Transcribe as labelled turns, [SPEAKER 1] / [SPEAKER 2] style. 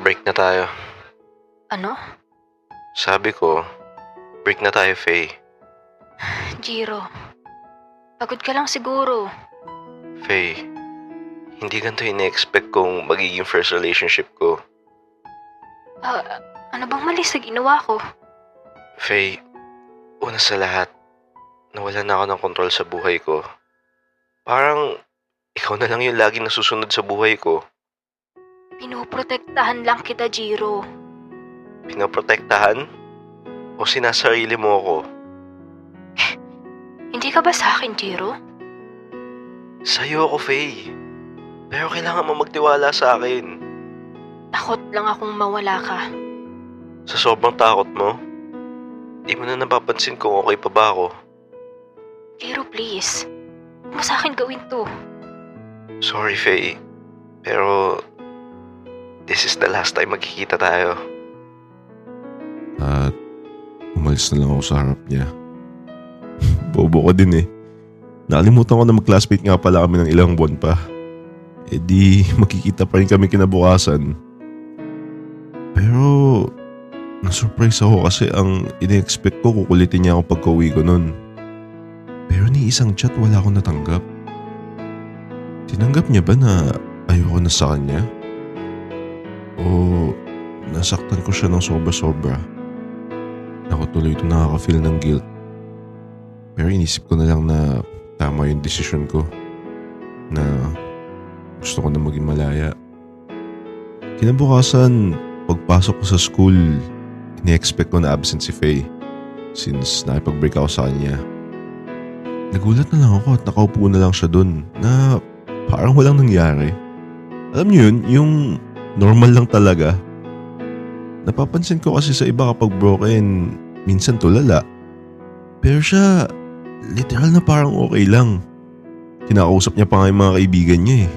[SPEAKER 1] break na tayo.
[SPEAKER 2] Ano?
[SPEAKER 1] Sabi ko, break na tayo, Faye.
[SPEAKER 2] Jiro, pagod ka lang siguro.
[SPEAKER 1] Faye, hindi ganito ina-expect kong magiging first relationship ko.
[SPEAKER 2] Ano bang mali sa ginawa ko?
[SPEAKER 1] Faye, una sa lahat, nawalan na ako ng kontrol sa buhay ko. Parang ikaw na lang yung laging nasusunod sa buhay ko.
[SPEAKER 2] Pinoprotektahan lang kita, Jiro.
[SPEAKER 1] Pinoprotektahan? O sinasarili mo ako?
[SPEAKER 2] Hindi ka ba sa akin, Jiro?
[SPEAKER 1] Sa'yo ako, Faye. Pero kailangan mo magtiwala sa akin.
[SPEAKER 2] Takot lang akong mawala ka.
[SPEAKER 1] Sa sobrang takot mo, di mo na napapansin kung okay pa ba ako.
[SPEAKER 2] Jiro, please. Huwag mo sa akin gawin to.
[SPEAKER 1] Sorry, Faye. Pero this is the last time magkikita tayo.
[SPEAKER 3] At umalis na lang ako sa harap niya. Bobo ko din eh. Nakalimutan ko na mag-classmate nga pala kami ng ilang buwan pa. E di makikita pa rin kami kinabukasan. Pero na-surprise ako kasi ang ine-expect ko kukulitin niya ako pagka-uwi ko nun. Pero ni isang chat wala akong natanggap. Tinanggap niya ba na ayoko na sa kanya? O nasaktan ko siya ng sobra-sobra? Ako tuloy ito nakaka-feel ng guilt. Pero inisip ko na lang na tama yung desisyon ko. Na gusto ko na maging malaya. Kinabukasan, pagpasok ko sa school, ini-expect ko na absent si Faye. Since nakipag-break ako sa kanya. Nagulat na lang ako at nakaupo na lang siya dun na parang walang nangyari. Alam niyo yun, yung normal lang talaga. Napapansin ko kasi sa iba kapag broken, minsan tulala. Pero siya, literal na parang okay lang. Kinakausap niya pa nga yung mga kaibigan niya eh.